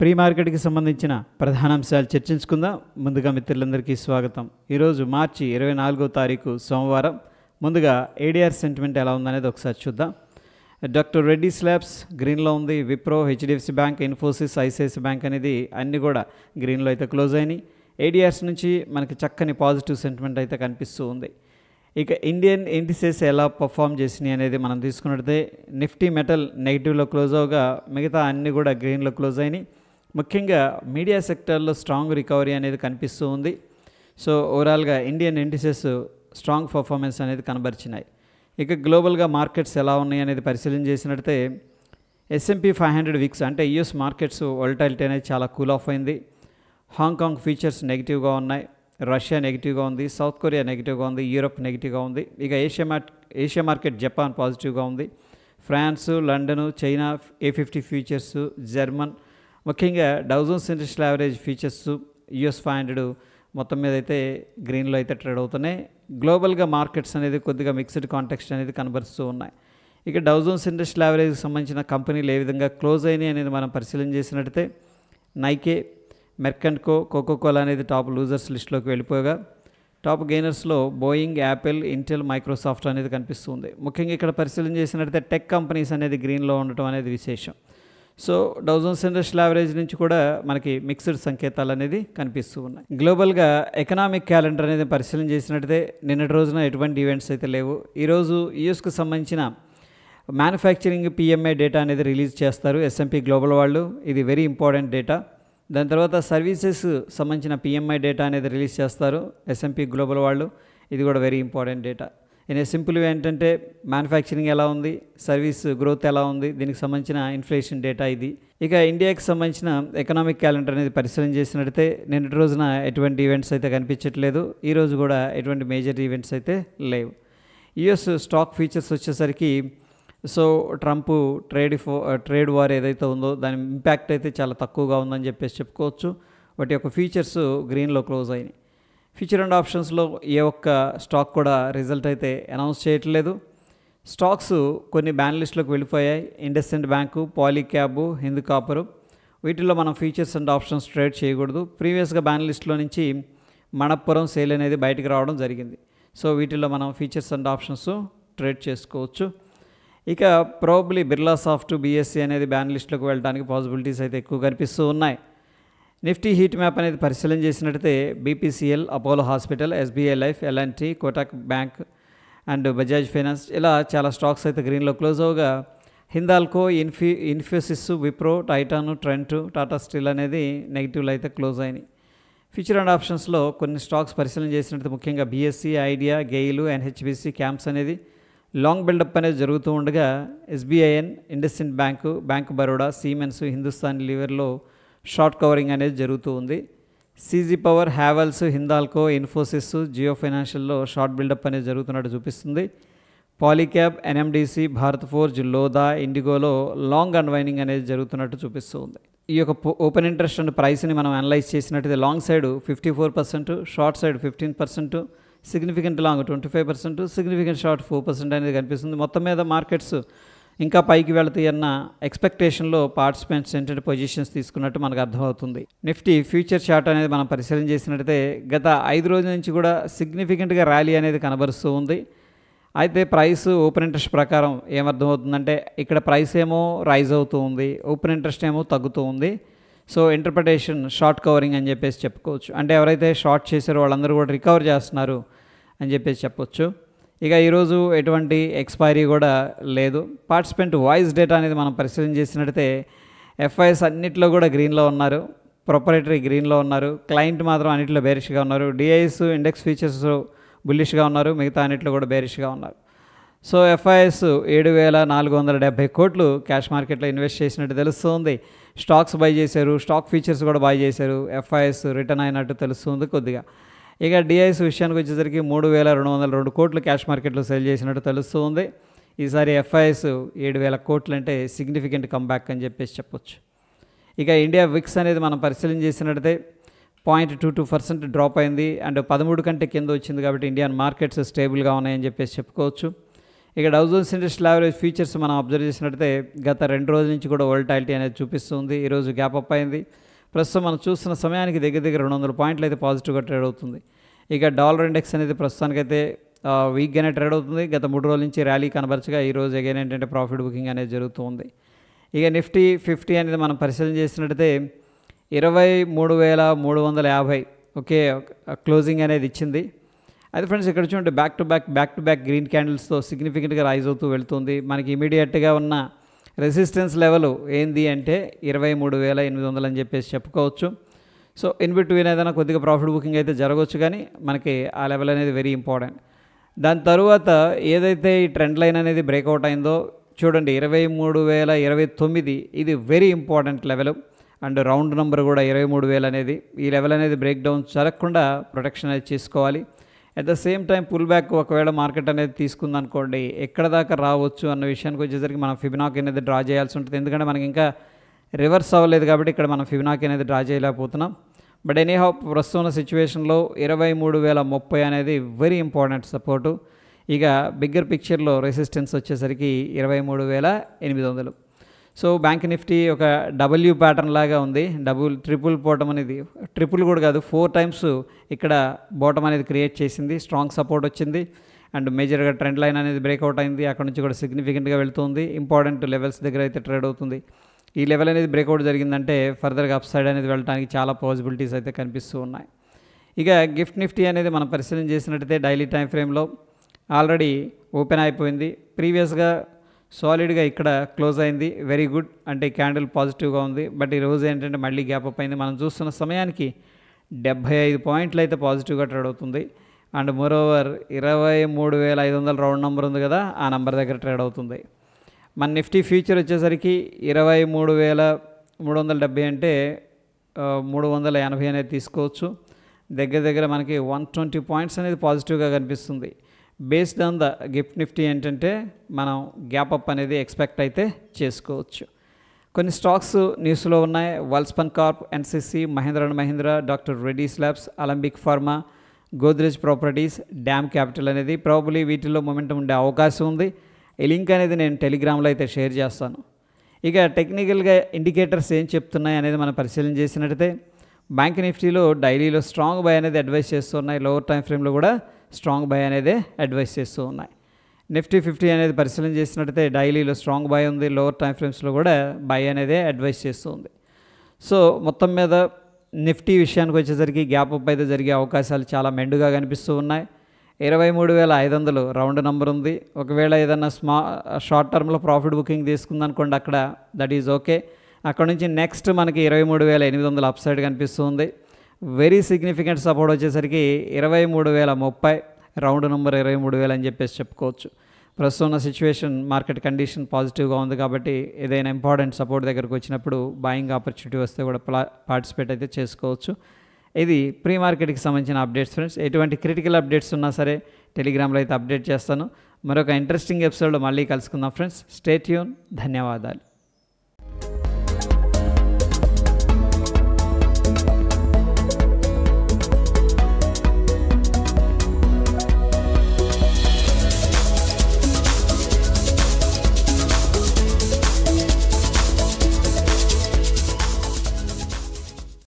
Pre మార్కెట్కి సంబంధించిన ప్రధాన అంశాలు చర్చించుకుందాం. ముందుగా మిత్రులందరికీ స్వాగతం. ఈరోజు మార్చి 24వ తారీఖు సోమవారం. ముందుగా ఏడిఆర్ సెంటిమెంట్ ఎలా ఉందనేది ఒకసారి చూద్దాం. డాక్టర్ రెడ్డీస్ ల్యాబ్స్ గ్రీన్లో ఉంది. Wipro, HDFC bank, Infosys, ICICI bank అనేది అన్నీ కూడా గ్రీన్లో అయితే క్లోజ్ అయినాయి. ఏడిఆర్స్ నుంచి మనకి చక్కని పాజిటివ్ సెంటిమెంట్ అయితే కనిపిస్తూ ఉంది. ఇక ఇండియన్ ఇండిసెస్ ఎలా పర్ఫామ్ చేసినాయి అనేది మనం తీసుకున్నట్లయితే నిఫ్టీ మెటల్ నెగిటివ్లో క్లోజ్ అవగా మిగతా అన్నీ కూడా గ్రీన్లో క్లోజ్ అయినాయి. ముఖ్యంగా మీడియా సెక్టర్లో స్ట్రాంగ్ రికవరీ అనేది కనిపిస్తూ ఉంది. సో ఓవరాల్గా ఇండియన్ ఇండిసెస్ స్ట్రాంగ్ పర్ఫార్మెన్స్ అనేది కనబరిచినాయి. ఇక గ్లోబల్గా మార్కెట్స్ ఎలా ఉన్నాయి అనేది పరిశీలన చేసినట్లయితే S&P 500 విక్స్ అంటే యుఎస్ మార్కెట్స్ వోలటాలిటీ అనేది చాలా కూల్ ఆఫ్ అయింది. హాంకాంగ్ ఫీచర్స్ నెగిటివ్గా ఉన్నాయి. రష్యా నెగిటివ్గా ఉంది. సౌత్ కొరియా నెగిటివ్గా ఉంది. యూరప్ నెగిటివ్గా ఉంది. ఇక ఏషియా మార్కెట్ జపాన్ పాజిటివ్గా ఉంది. France, London, China A50 futures, German, ముఖ్యంగా Dow Jones industrial average features, US 500 మొత్తం మీద అయితే గ్రీన్లో అయితే ట్రేడ్ అవుతున్నాయి. గ్లోబల్గా మార్కెట్స్ అనేది కొద్దిగా మిక్స్డ్ కాంటెక్స్ట్ అనేది కనబరుస్తూ ఉన్నాయి. ఇక డౌ జోన్స్ ఇండస్ట్రియల్ యావరేజ్కి సంబంధించిన కంపెనీలు ఏ విధంగా క్లోజ్ అయినాయి అనేది మనం పరిశీలన చేసినట్టయితే నైకే, మెర్కంట్కో, కోకోకోలా అనేది టాప్ లూజర్స్ లిస్టులోకి వెళ్ళిపోగా టాప్ గెయినర్స్లో బోయింగ్, యాపిల్, ఇంటెల్, మైక్రోసాఫ్ట్ అనేది కనిపిస్తుంది. ముఖ్యంగా ఇక్కడ పరిశీలన చేసినట్టయితే టెక్ కంపెనీస్ అనేది గ్రీన్లో ఉండటం అనేది విశేషం. So Dow Jones industrial average నుంచి కూడా మనకి మిక్స్డ్ సంకేతాలు అనేది కనిపిస్తూ ఉన్నాయి. గ్లోబల్గా ఎకనామిక్ క్యాలెండర్ అనేది పరిశీలన చేసినట్టయితే నిన్నటి రోజున ఎటువంటి ఈవెంట్స్ అయితే లేవు. ఈరోజు యూఎస్కు సంబంధించిన మ్యానుఫ్యాక్చరింగ్ PMI డేటా అనేది రిలీజ్ చేస్తారు S&P గ్లోబల్ వాళ్ళు. ఇది వెరీ ఇంపార్టెంట్ డేటా. దాని తర్వాత సర్వీసెస్ సంబంధించిన PMI డేటా అనేది రిలీజ్ చేస్తారు S&P గ్లోబల్ వాళ్ళు. ఇది కూడా వెరీ ఇంపార్టెంట్ డేటా. సింపుల్గా ఏంటంటే మ్యానుఫ్యాక్చరింగ్ ఎలా ఉంది, సర్వీస్ గ్రోత్ ఎలా ఉంది, దీనికి సంబంధించిన ఇన్ఫ్లేషన్ డేటా ఇది. ఇక ఇండియాకి సంబంధించిన ఎకనామిక్ క్యాలెండర్ అనేది పరిశీలన చేసినట్టయితే నిన్నటి రోజున ఎటువంటి ఈవెంట్స్ అయితే కనిపించట్లేదు. ఈరోజు కూడా ఎటువంటి మేజర్ ఈవెంట్స్ అయితే లేవు. US స్టాక్ ఫీచర్స్ వచ్చేసరికి సో ట్రంప్ ట్రేడ్ వార్ ఏదైతే ఉందో దాని ఇంపాక్ట్ అయితే చాలా తక్కువగా ఉందని చెప్పేసి చెప్పుకోవచ్చు. వాటి యొక్క ఫీచర్స్ గ్రీన్లో క్లోజ్ అయినాయి. ఫ్యూచర్ అండ్ ఆప్షన్స్లో ఏ ఒక్క స్టాక్ కూడా రిజల్ట్ అయితే అనౌన్స్ చేయట్లేదు. స్టాక్స్ కొన్ని బ్యాన్ లిస్టులోకి వెళ్ళిపోయాయి. ఇండస్ఇండ్ బ్యాంకు, పాలీక్యాబ్, హిందూ కాపరు, వీటిల్లో మనం ఫీచర్స్ అండ్ ఆప్షన్స్ ట్రేడ్ చేయకూడదు. ప్రీవియస్గా బ్యాన్ లిస్టులో నుంచి మణప్పురం సేల్ అనేది బయటికి రావడం జరిగింది. సో వీటిల్లో మనం ఫీచర్స్ అండ్ ఆప్షన్స్ ట్రేడ్ చేసుకోవచ్చు. ఇక ప్రాబబ్లీ బిర్లా సాఫ్ట్, BSE అనేది బ్యాన్ లిస్టులోకి వెళ్ళడానికి పాసిబిలిటీస్ అయితే ఎక్కువ కనిపిస్తూ ఉన్నాయి. నిఫ్టీ హీట్ మ్యాప్ అనేది పరిశీలన చేసినట్టయితే BPCL, Apollo hospital, SBI life, L&T, Kotak bank and Bajaj finance ఇలా చాలా స్టాక్స్ అయితే గ్రీన్లో క్లోజ్ అవగా Hindalco, Infosys, Wipro, Titan, Trent, Tata steel అనేది నెగిటివ్లో అయితే క్లోజ్ అయినాయి. ఫ్యూచర్ అండ్ ఆప్షన్స్లో కొన్ని స్టాక్స్ పరిశీలన చేసినట్టు ముఖ్యంగా BSE, Idea, GAIL, NHBC, CAMS అనేది లాంగ్ బిల్డప్ అనేది జరుగుతూ ఉండగా SBIN, IndusInd bank, bank Baroda, Siemens, Hindustan లీవర్లో షార్ట్ కవరింగ్ అనేది జరుగుతూ ఉంది. CG పవర్, హ్యావెల్స్, హిందాల్కో, ఇన్ఫోసిస్, జియో ఫైనాన్షియల్లో షార్ట్ బిల్డప్ అనేది జరుగుతున్నట్టు చూపిస్తుంది. పాలీక్యాబ్, NMDC, భారత్ ఫోర్జ్, లోదా, ఇండిగోలో లాంగ్ అన్వైనింగ్ అనేది జరుగుతున్నట్టు చూపిస్తూ ఉంది. ఈ యొక్క ఓపెన్ ఇంట్రెస్ట్ అండ్ ప్రైస్ని మనం అనలైజ్ చేసినట్టయితే long side 54%, short side 15%, significant long 25%, significant short 4% అనేది కనిపిస్తుంది. మొత్తం మీద మార్కెట్స్ ఇంకా పైకి వెళతాయి అన్న ఎక్స్పెక్టేషన్లో పార్టిసిపెంట్స్ ఏంటంటే పొజిషన్స్ తీసుకున్నట్టు మనకు అర్థమవుతుంది. నిఫ్టీ ఫ్యూచర్ చార్ట్ అనేది మనం పరిశీలన చేసినట్టయితే గత 5 రోజుల నుంచి కూడా సిగ్నిఫికెంట్గా ర్యాలీ అనేది కనబరుస్తూ ఉంది. అయితే ప్రైస్ ఓపెన్ ఇంట్రెస్ట్ ప్రకారం ఏమర్థమవుతుందంటే ఇక్కడ ప్రైస్ ఏమో రైజ్ అవుతూ ఉంది, ఓపెన్ ఇంట్రెస్ట్ ఏమో తగ్గుతూ ఉంది. సో ఇంటర్ప్రిటేషన్ షార్ట్ కవరింగ్ అని చెప్పేసి చెప్పుకోవచ్చు. అంటే ఎవరైతే షార్ట్ చేశారో వాళ్ళందరూ కూడా రికవర్ చేస్తున్నారు అని చెప్పేసి చెప్పొచ్చు. ఇక ఈరోజు ఎటువంటి ఎక్స్పైరీ కూడా లేదు. పార్టిసిపెంట్ వాయిస్ డేటా అనేది మనం పరిశీలన చేసినట్టయితే FIS అన్నింటిలో కూడా గ్రీన్లో ఉన్నారు. ప్రొపరేటరీ గ్రీన్లో ఉన్నారు. క్లయింట్ మాత్రం అన్నింటిలో బేరిష్గా ఉన్నారు. DIs, ఇండెక్స్ ఫీచర్స్ బుల్లిష్గా ఉన్నారు. మిగతా అన్నింటిలో కూడా బేరిష్గా ఉన్నారు. సో FIS 7,470 కోట్లు క్యాష్ మార్కెట్లో ఇన్వెస్ట్ చేసినట్టు తెలుస్తుంది. స్టాక్స్ బై చేశారు, స్టాక్ ఫీచర్స్ కూడా బై చేశారు. FIS రిటర్న్ అయినట్టు తెలుస్తుంది కొద్దిగా. ఇక DIs విషయానికి వచ్చేసరికి 3,202 కోట్లు క్యాష్ మార్కెట్లో సేల్ చేసినట్టు తెలుస్తూ ఉంది. ఈసారి FIS 7,000 కోట్లు అంటే సిగ్నిఫికెంట్ కంబ్యాక్ అని చెప్పేసి చెప్పొచ్చు. ఇక ఇండియా విక్స్ అనేది మనం పరిశీలన చేసినట్టయితే 0.22% డ్రాప్ అయింది. అండ్ 13 కంటే కింద వచ్చింది కాబట్టి ఇండియన్ మార్కెట్స్ స్టేబుల్గా ఉన్నాయని చెప్పేసి చెప్పుకోవచ్చు. ఇక Dow Jones industrial average futures మనం అబ్జర్వ్ చేసినట్టయితే గత 2 రోజుల నుంచి కూడా వోల్టాలిటీ అనేది చూపిస్తుంది. ఈరోజు గ్యాప్ అప్ అయింది. ప్రస్తుతం మనం చూస్తున్న సమయానికి దగ్గర 200 పాయింట్లు అయితే పాజిటివ్గా ట్రేడ్ అవుతుంది. ఇక డాలర్ ఇండెక్స్ అనేది ప్రస్తుతానికైతే వీక్గానే ట్రేడ్ అవుతుంది. గత 3 రోజుల నుంచి ర్యాలీ కనబరచగా ఈరోజు అగైన్ ఏంటంటే ప్రాఫిట్ బుకింగ్ అనేది జరుగుతుంది. ఇక నిఫ్టీ 50 అనేది మనం పరిశీలన చేసినట్టయితే 23,350 ఓకే క్లోజింగ్ అనేది ఇచ్చింది. అయితే ఫ్రెండ్స్ ఇక్కడ చూడండి బ్యాక్ టు బ్యాక్ గ్రీన్ క్యాండిల్స్తో సిగ్నిఫికెంట్గా రైజ్ అవుతూ వెళ్తుంది. మనకి ఇమీడియట్గా ఉన్న రెసిస్టెన్స్ లెవెల్ ఏంది అంటే 23,800 అని చెప్పేసి చెప్పుకోవచ్చు. సో ఇన్ బిట్వీన్ ఏదైనా కొద్దిగా ప్రాఫిట్ బుకింగ్ అయితే జరగవచ్చు, కానీ మనకి ఆ లెవెల్ అనేది వెరీ ఇంపార్టెంట్. దాని తరువాత ఏదైతే ఈ ట్రెండ్ లైన్ అనేది బ్రేక్అవుట్ అయిందో చూడండి 23,029 ఇది very important level. And round number కూడా 23,000 అనేది ఈ లెవెల్ అనేది బ్రేక్ డౌన్ జరగకుండా ప్రొటెక్షన్ అనేది చేసుకోవాలి. At the same time pull back ఒకవేళ మార్కెట్ అనేది తీసుకుందనుకోండి ఎక్కడ దాకా రావచ్చు అన్న విషయానికి వచ్చేసరికి మనం ఫిబొనాకీ అనేది డ్రా చేయాల్సి ఉంటుంది. ఎందుకంటే మనకి ఇంకా రివర్స్ అవ్వలేదు కాబట్టి ఇక్కడ మనం ఫిబొనాకీ అనేది డ్రా చేయలేకపోతున్నాం. బట్ ఎనీహౌ ప్రస్తుతం ఉన్న సిచ్యువేషన్లో 23,030 అనేది వెరీ ఇంపార్టెంట్ సపోర్టు. ఇక బిగ్గర్ పిక్చర్లో రెసిస్టెన్స్ వచ్చేసరికి 23,800. సో బ్యాంక్ నిఫ్టీ ఒక డబ్ల్యూ ప్యాటర్న్ లాగా ఉంది. ట్రిపుల్ బాటమ్ అనేది ట్రిపుల్ కూడా కాదు 4 టైమ్స్ ఇక్కడ బాటమ్ అనేది క్రియేట్ చేసింది. స్ట్రాంగ్ సపోర్ట్ వచ్చింది అండ్ మేజర్గా ట్రెండ్ లైన్ అనేది బ్రేక్అవుట్ అయింది. అక్కడ నుంచి కూడా సిగ్నిఫికెంట్గా వెళ్తుంది. ఇంపార్టెంట్ లెవెల్స్ దగ్గర అయితే ట్రేడ్ అవుతుంది. ఈ లెవెల్ అనేది బ్రేక్అవుట్ జరిగిందంటే ఫర్దర్గా అప్ సైడ్ అనేది వెళ్ళడానికి చాలా పాసిబిలిటీస్ అయితే కనిపిస్తూ ఉన్నాయి. ఇక గిఫ్ట్ నిఫ్టీ అనేది మనం పరిశీలన చేసినట్టయితే డైలీ టైం ఫ్రేమ్లో ఆల్రెడీ ఓపెన్ అయిపోయింది. ప్రీవియస్గా సాలిడ్గా ఇక్కడ క్లోజ్ అయింది. వెరీ గుడ్ అంటే క్యాండిల్ పాజిటివ్గా ఉంది. బట్ ఈరోజు ఏంటంటే మళ్ళీ గ్యాప్ అప్ అయింది. మనం చూస్తున్న సమయానికి 75 పాయింట్లు అయితే పాజిటివ్గా ట్రేడ్ అవుతుంది. అండ్ మోరోవర్ 23,500 రౌండ్ నెంబర్ ఉంది కదా, ఆ నెంబర్ దగ్గర ట్రేడ్ అవుతుంది. మన నిఫ్టీ ఫ్యూచర్ వచ్చేసరికి 23,370 అంటే 380 అనేది తీసుకోవచ్చు. దగ్గర మనకి 120 పాయింట్స్ అనేది పాజిటివ్గా కనిపిస్తుంది. Based on the gift Nifty ఏంటంటే మనం గ్యాప్ అప్ అనేది ఎక్స్పెక్ట్ అయితే చేసుకోవచ్చు. కొన్ని స్టాక్స్ న్యూస్లో ఉన్నాయి. Welspun corp, NCC, Mahindra and Mahindra, doctor Reddy's labs, Alembic pharma, Godrej properties, dam capital అనేది ప్రాబబ్లీ వీటిల్లో మొమెంటం ఉండే అవకాశం ఉంది. ఈ లింక్ అనేది నేను టెలిగ్రామ్లో అయితే షేర్ చేస్తాను. ఇక టెక్నికల్గా ఇండికేటర్స్ ఏం చెప్తున్నాయి అనేది మనం పరిశీలన చేసినట్టయితే బ్యాంక్ నిఫ్టీలో డైలీలో స్ట్రాంగ్ బై అనేది అడ్వైస్ చేస్తూ ఉన్నాయి. లోవర్ టైం ఫ్రేమ్లో కూడా స్ట్రాంగ్ బై అనేది అడ్వైస్ చేస్తూ ఉన్నాయి. నిఫ్టీ 50 అనేది పరిశీలన చేసినట్టయితే డైలీలో స్ట్రాంగ్ బై ఉంది. లోవర్ టైం ఫ్రేమ్స్లో కూడా బై అనేది అడ్వైస్ చేస్తూ ఉంది. సో మొత్తం మీద నిఫ్టీ విషయానికి వచ్చేసరికి గ్యాప్ అప్ అయితే జరిగే అవకాశాలు చాలా మెండుగా కనిపిస్తూ ఉన్నాయి. 23,500 రౌండ్ నెంబర్ ఉంది. ఒకవేళ ఏదైనా షార్ట్ టర్మ్లో ప్రాఫిట్ బుకింగ్ తీసుకుందనుకోండి అక్కడ దట్ ఈజ్ ఓకే. అక్కడ నుంచి నెక్స్ట్ మనకి 23,800 అప్ సైడ్ కనిపిస్తుంది. వెరీ సిగ్నిఫికెంట్ సపోర్ట్ వచ్చేసరికి 23,030 రౌండ్ నెంబర్ 23,000 అని చెప్పేసి చెప్పుకోవచ్చు. ప్రస్తుతం ఉన్న సిచ్యువేషన్ మార్కెట్ కండిషన్ పాజిటివ్గా ఉంది కాబట్టి ఏదైనా ఇంపార్టెంట్ సపోర్ట్ దగ్గరకు వచ్చినప్పుడు బాయింగ్ ఆపర్చునిటీ వస్తే కూడా పార్టిసిపేట్ అయితే చేసుకోవచ్చు. ఇది ప్రీ మార్కెట్కి సంబంధించిన అప్డేట్స్ ఫ్రెండ్స్. ఎటువంటి క్రిటికల్ అప్డేట్స్ ఉన్నా సరే టెలిగ్రామ్లో అయితే అప్డేట్ చేస్తాను. మరొక ఇంట్రెస్టింగ్ ఎపిసోడ్లో మళ్ళీ కలుసుకుందాం ఫ్రెండ్స్. Stay tune. ధన్యవాదాలు.